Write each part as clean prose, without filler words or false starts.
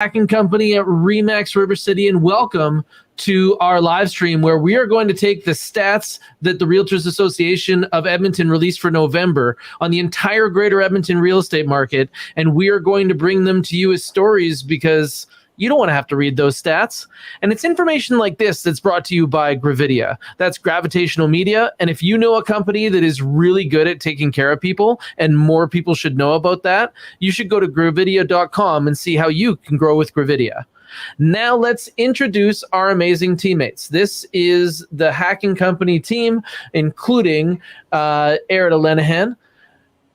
Hacking Company at Remax River City, and welcome to our live stream where we are going to take the stats that the Realtors Association of Edmonton released for November on the entire greater Edmonton real estate market, and we are going to bring them to you as stories because you don't want to have to read those stats. And it's information like this that's brought to you by Gravidia. That's gravitational media. And if you know a company that is really good at taking care of people, and more people should know about that, you should go to gravidia.com and see how you can grow with Gravidia. Now let's introduce our amazing teammates. This is the Hacking Company team, including Erida Lenahan.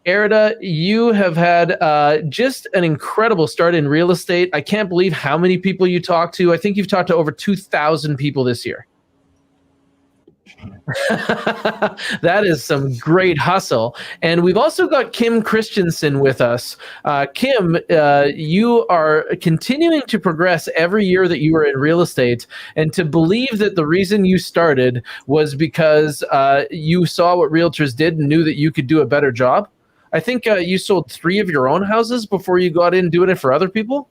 Erida, you have had just an incredible start in real estate. I can't believe how many people you talked to. I think you've talked to over 2,000 people this year. That is some great hustle. And we've also got Kim Christensen with us. Kim, you are continuing to progress every year that you are in real estate. And to believe that the reason you started was because you saw what realtors did and knew that you could do a better job. I think you sold 3 of your own houses before you got in doing it for other people.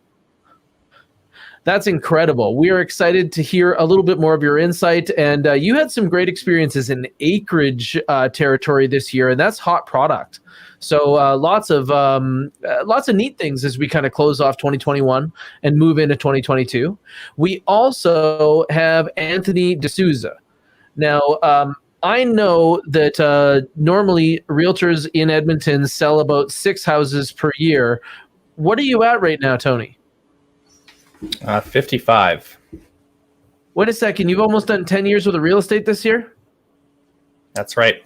That's incredible. We are excited to hear a little bit more of your insight. And you had some great experiences in acreage territory this year, and that's hot product. So lots of neat things as we kind of close off 2021 and move into 2022. We also have Anthony D'Souza. Now, I know that normally realtors in Edmonton sell about 6 houses per year. What are you at right now, Tony? 55. Wait a second. You've almost done 10 years with real estate this year? That's right.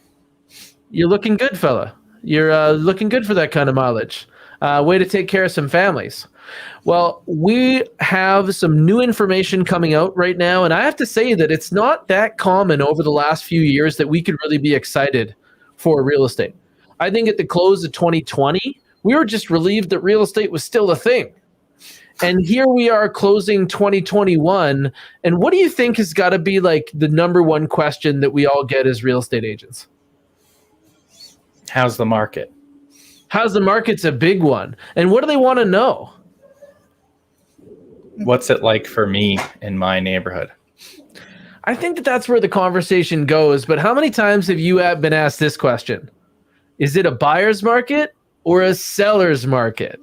You're looking good, fella. You're looking good for that kind of mileage. Way to take care of some families. Well, we have some new information coming out right now, and I have to say that it's not that common over the last few years that we could really be excited for real estate. I think at the close of 2020, we were just relieved that real estate was still a thing. And here we are closing 2021, and what do you think has got to be like the number one question that we all get as real estate agents? How's the market? How's the market's a big one. And what do they want to know? What's it like for me in my neighborhood? I think that that's where the conversation goes. But how many times have you been asked this question? Is it a buyer's market or a seller's market?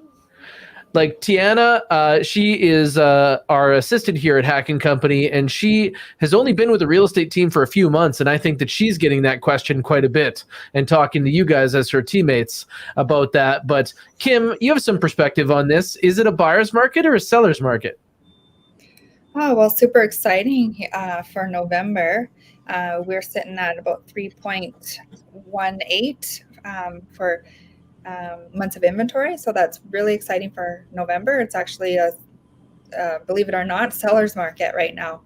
Like Tiana, she is our assistant here at Hacking Company, and she has only been with the real estate team for a few months, and I think that she's getting that question quite a bit and talking to you guys as her teammates about that. But Kim, you have some perspective on this. Is it a buyer's market or a seller's market? Oh, well, super exciting for November. We're sitting at about 3.18 for months of inventory. So that's really exciting for November. It's actually a, believe it or not, seller's market right now.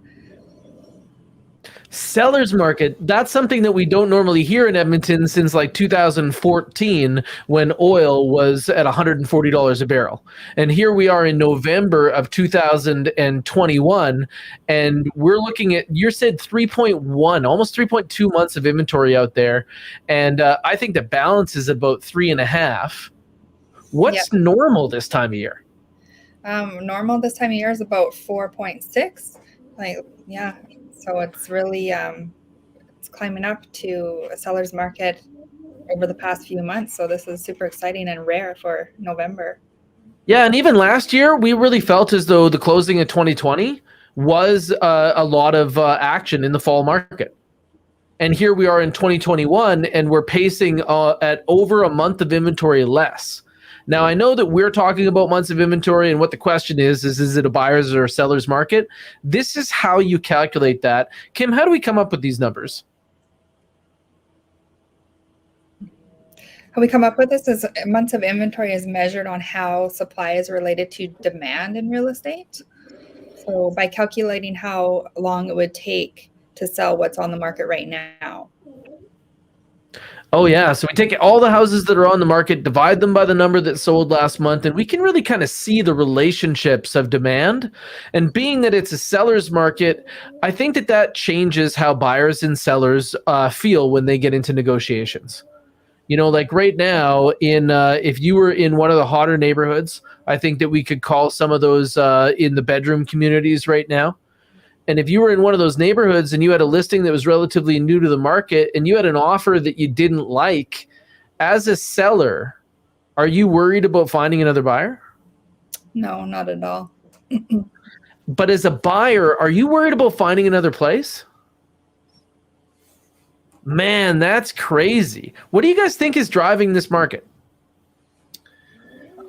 Seller's market, that's something that we don't normally hear in Edmonton since like 2014 when oil was at $140 a barrel. And here we are in November of 2021, and we're looking at, you said 3.1, almost 3.2 months of inventory out there. And I think the balance is about 3.5. What's normal this time of year? Normal this time of year is about 4.6. So it's really it's climbing up to a seller's market over the past few months. So this is super exciting and rare for November. Yeah, and even last year, we really felt as though the closing of 2020 was a lot of action in the fall market. And here we are in 2021, and we're pacing at over a month of inventory less. Now, I know that we're talking about months of inventory, and what the question is it a buyer's or a seller's market? This is how you calculate that. Kim, how do we come up with these numbers? How we come up with this is months of inventory is measured on how supply is related to demand in real estate. So by calculating how long it would take to sell what's on the market right now. Oh, yeah. So we take all the houses that are on the market, divide them by the number that sold last month, and we can really kind of see the relationships of demand. And being that it's a seller's market, I think that changes how buyers and sellers feel when they get into negotiations. Like right now, if you were in one of the hotter neighborhoods, I think that we could call some of those in the bedroom communities right now. And if you were in one of those neighborhoods and you had a listing that was relatively new to the market and you had an offer that you didn't like, as a seller, are you worried about finding another buyer? No, not at all. But as a buyer, are you worried about finding another place? Man, that's crazy. What do you guys think is driving this market?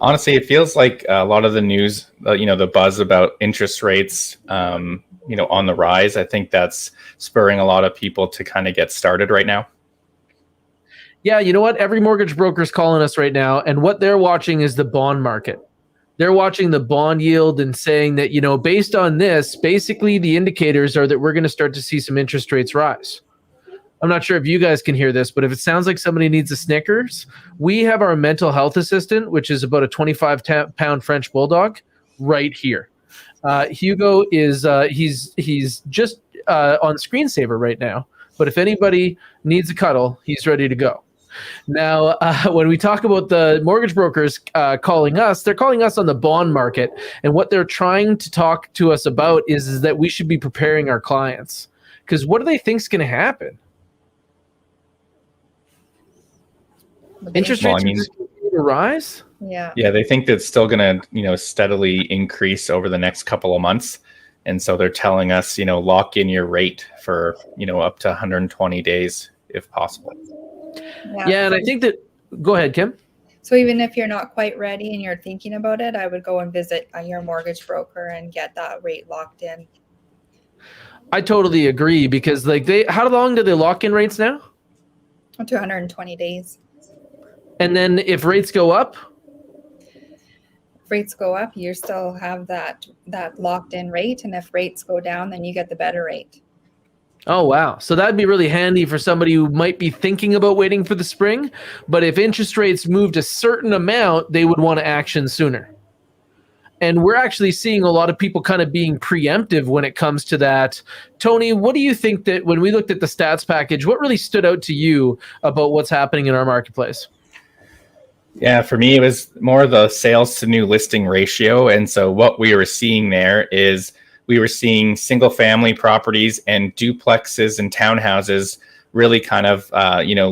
Honestly, it feels like a lot of the news, the buzz about interest rates, on the rise. I think that's spurring a lot of people to kind of get started right now. Yeah, you know what? Every mortgage broker is calling us right now, and what they're watching is the bond market. They're watching the bond yield and saying that, based on this, basically the indicators are that we're going to start to see some interest rates rise. I'm not sure if you guys can hear this, but if it sounds like somebody needs a Snickers, we have our mental health assistant, which is about a 25-pound French bulldog, right here. Hugo is he's just on screensaver right now, but if anybody needs a cuddle, he's ready to go. Now, when we talk about the mortgage brokers calling us, they're calling us on the bond market, and what they're trying to talk to us about is that we should be preparing our clients, because what do they think is going to happen? Interest rates are just going to rise? Yeah. Yeah, they think that's still going to, steadily increase over the next couple of months. And so they're telling us, lock in your rate for, up to 120 days if possible. Yeah, and I think that, go ahead, Kim. So even if you're not quite ready and you're thinking about it, I would go and visit your mortgage broker and get that rate locked in. I totally agree, because how long do they lock in rates now? Up to 120 days. And then if rates go up? If rates go up, you still have that locked in rate. And if rates go down, then you get the better rate. Oh, wow. So that'd be really handy for somebody who might be thinking about waiting for the spring. But if interest rates moved a certain amount, they would want to action sooner. And we're actually seeing a lot of people kind of being preemptive when it comes to that. Tony, what do you think that when we looked at the stats package, what really stood out to you about what's happening in our marketplace? Yeah, for me, it was more the sales to new listing ratio. And so what we were seeing there is we were seeing single family properties and duplexes and townhouses really kind of,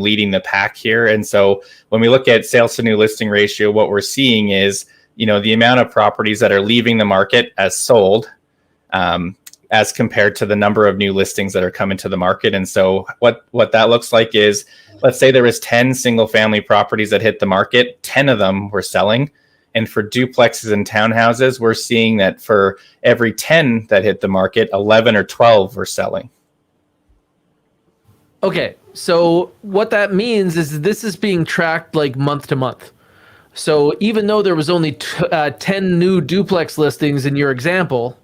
leading the pack here. And so when we look at sales to new listing ratio, what we're seeing is, the amount of properties that are leaving the market as sold, as compared to the number of new listings that are coming to the market. And so what that looks like is, let's say there was 10 single family properties that hit the market, 10 of them were selling. And for duplexes and townhouses, we're seeing that for every 10 that hit the market, 11 or 12 were selling. Okay, so what that means is this is being tracked like month to month. So even though there was only 10 new duplex listings in your example,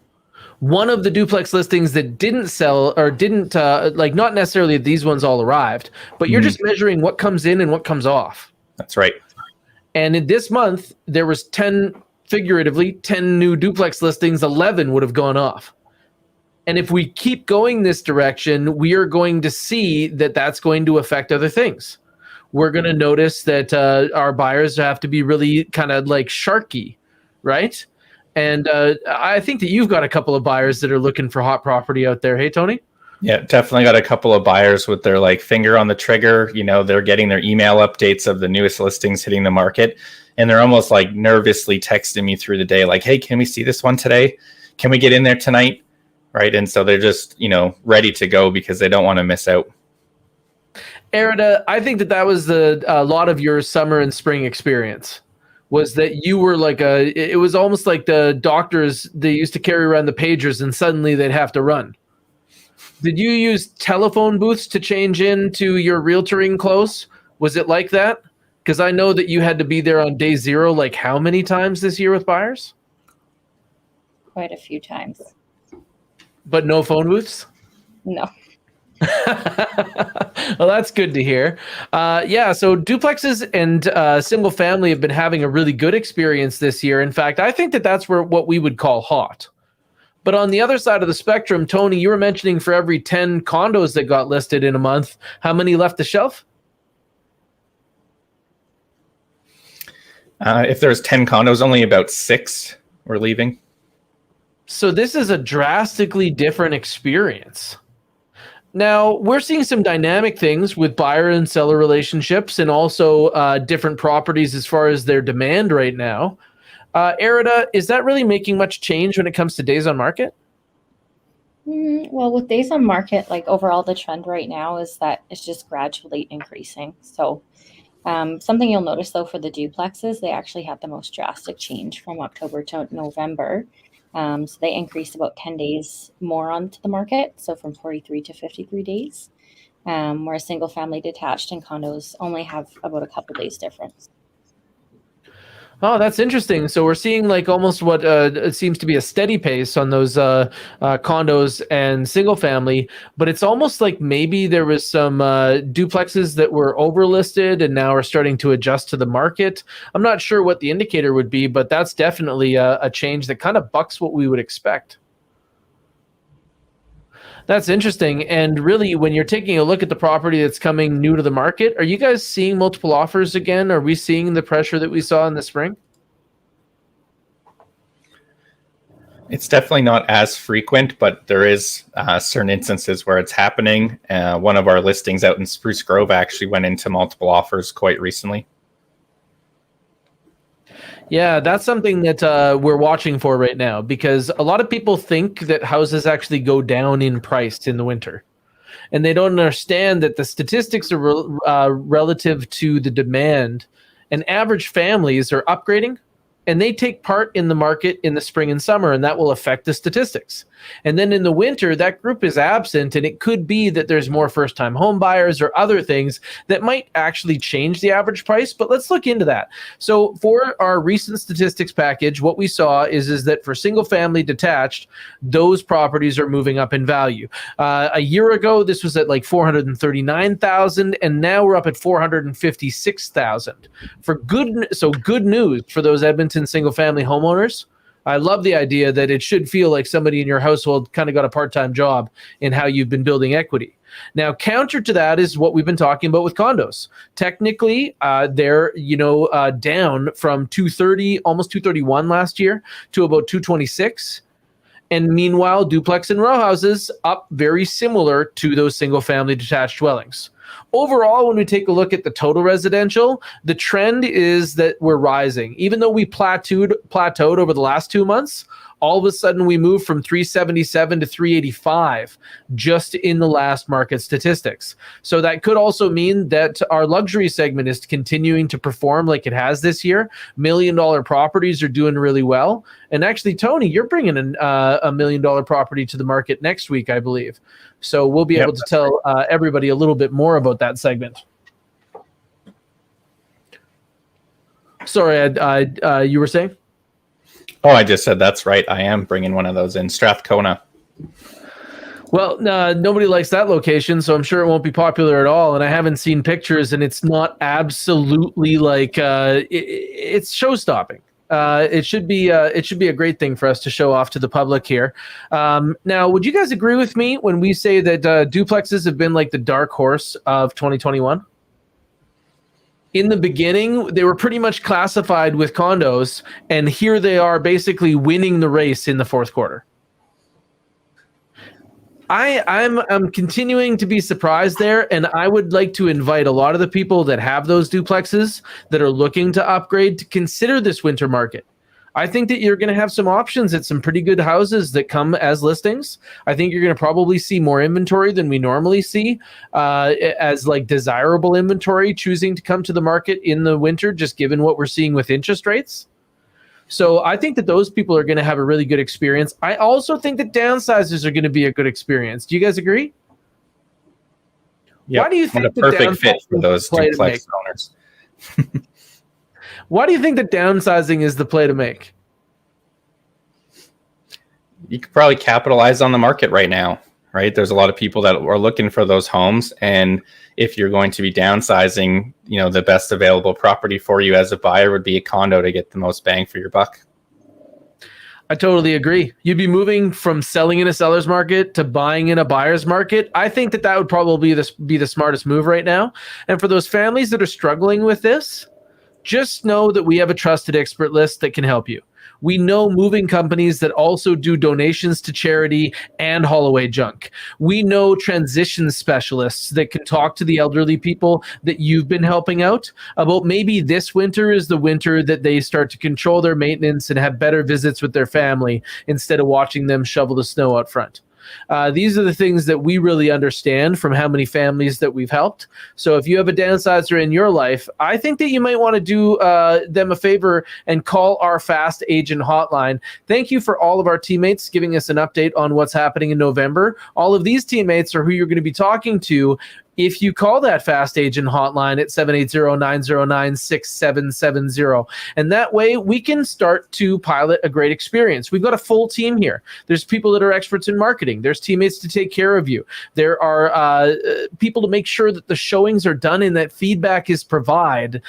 one of the duplex listings that didn't sell or didn't, not necessarily these ones all arrived, but you're just measuring what comes in and what comes off. That's right. And in this month, there was 10 new duplex listings, 11 would have gone off. And if we keep going this direction, we are going to see that that's going to affect other things. We're going to notice that our buyers have to be really kind of like sharky, right? And I think that you've got a couple of buyers that are looking for hot property out there. Hey, Tony? Yeah, definitely got a couple of buyers with their finger on the trigger. They're getting their email updates of the newest listings hitting the market. And they're almost nervously texting me through the day, hey, can we see this one today? Can we get in there tonight? Right. And so they're just, ready to go because they don't want to miss out. Erida, I think that was a lot of your summer and spring experience. Was that you were it was almost like the doctors, they used to carry around the pagers and suddenly they'd have to run. Did you use telephone booths to change into your realtoring close? Was it like that? Because I know that you had to be there on day zero, how many times this year with buyers? Quite a few times. But no phone booths? No. Well, that's good to hear. So duplexes and single family have been having a really good experience this year. In fact, I think that that's what we would call hot. But on the other side of the spectrum, Tony, you were mentioning for every 10 condos that got listed in a month, how many left the shelf? If there's 10 condos, only about 6 were leaving. So this is a drastically different experience. Now, we're seeing some dynamic things with buyer and seller relationships and also different properties as far as their demand right now. Erida, is that really making much change when it comes to days on market? Well, with days on market, like overall, the trend right now is that it's just gradually increasing. So something you'll notice though for the duplexes, they actually had the most drastic change from October to November. So they increased about 10 days more onto the market. So from 43 to 53 days, whereas single family detached and condos only have about a couple days difference. Oh, that's interesting. So we're seeing like almost what it seems to be a steady pace on those condos and single family, but it's almost like maybe there was some duplexes that were overlisted and now are starting to adjust to the market. I'm not sure what the indicator would be, but that's definitely a change that kind of bucks what we would expect. That's interesting. And really, when you're taking a look at the property that's coming new to the market, are you guys seeing multiple offers again? Are we seeing the pressure that we saw in the spring? It's definitely not as frequent, but there is certain instances where it's happening. One of our listings out in Spruce Grove actually went into multiple offers quite recently. Yeah, that's something that we're watching for right now, because a lot of people think that houses actually go down in price in the winter. And they don't understand that the statistics are relative to the demand. And average families are upgrading, and they take part in the market in the spring and summer, and that will affect the statistics. And then in the winter, that group is absent, and it could be that there's more first-time home buyers or other things that might actually change the average price, but let's look into that. So for our recent statistics package, what we saw is that for single-family detached, those properties are moving up in value. A year ago, this was at like $439,000, and now we're up at $456,000. Good news for those Edmonton single-family homeowners. I love the idea that it should feel like somebody in your household kind of got a part-time job in how you've been building equity. Now, counter to that is what we've been talking about with condos. Technically, they're down from 230, almost 231 last year to about 226. And meanwhile, duplex and row houses up very similar to those single-family detached dwellings. Overall, when we take a look at the total residential, the trend is that we're rising. Even though we plateaued over the last 2 months, all of a sudden we moved from 377 to 385 just in the last market statistics. So that could also mean that our luxury segment is continuing to perform like it has this year. $1 million properties are doing really well. And actually, Tony, you're bringing a $1 million property to the market next week, I believe. So we'll be able to tell everybody a little bit more about that segment. Sorry, you were saying? Oh, I just said that's right. I am bringing one of those in Strathcona. Well, nobody likes that location, so I'm sure it won't be popular at all. And I haven't seen pictures, and it's not absolutely like it's show-stopping. It should be a great thing for us to show off to the public here. Now, would you guys agree with me when we say that duplexes have been like the dark horse of 2021? In the beginning, they were pretty much classified with condos, and here they are basically winning the race in the fourth quarter. I'm continuing to be surprised there, and I would like to invite a lot of the people that have those duplexes that are looking to upgrade to consider this winter market. I think that you're going to have some options at some pretty good houses that come as listings. I think you're going to probably see more inventory than we normally see as like desirable inventory choosing to come to the market in the winter, just given what we're seeing with interest rates. So I think that those people are going to have a really good experience. I also think that downsizers are going to be a good experience. Do you guys agree? Yep. Why do you think what a perfect fit for those duplex owners? Why do you think that downsizing is the play to make? You could probably capitalize on the market right now, right? There's a lot of people that are looking for those homes. And if you're going to be downsizing, the best available property for you as a buyer would be a condo to get the most bang for your buck. I totally agree. You'd be moving from selling in a seller's market to buying in a buyer's market. I think that would probably be the smartest move right now. And for those families that are struggling with this, just know that we have a trusted expert list that can help you. We know moving companies that also do donations to charity and haul away junk. We know transition specialists that can talk to the elderly people that you've been helping out about maybe this winter is the winter that they start to control their maintenance and have better visits with their family instead of watching them shovel the snow out front. These are the things that we really understand from how many families that we've helped. So if you have a downsizer in your life, I think that you might want to do them a favor and call our Fast Agent hotline. Thank you for all of our teammates giving us an update on what's happening in November. All of these teammates are who you're going to be talking to if you call that Fast Agent hotline at 780-909-6770. And that way we can start to pilot a great experience. We've got a full team here. There's people that are experts in marketing. There's teammates to take care of you. There are people to make sure that the showings are done and that feedback is provided.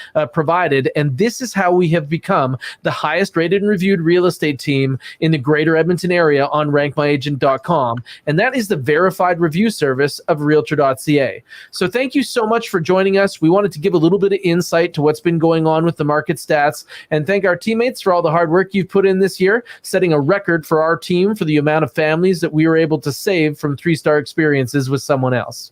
And this is how we have become the highest rated and reviewed real estate team in the greater Edmonton area on rankmyagent.com. And that is the verified review service of Realtor.ca. So thank you so much for joining us. We wanted to give a little bit of insight to what's been going on with the market stats and thank our teammates for all the hard work you've put in this year, setting a record for our team for the amount of families that we were able to save from 3-star experiences with someone else.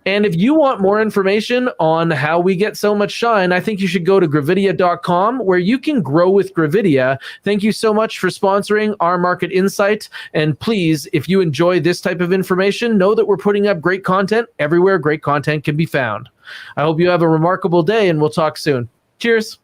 And if you want more information on how we get so much shine, I think you should go to Gravidia.com where you can grow with Gravidia. Thank you so much for sponsoring our Market Insight. And please, if you enjoy this type of information, know that we're putting up great content everywhere great content can be found. I hope you have a remarkable day and we'll talk soon. Cheers.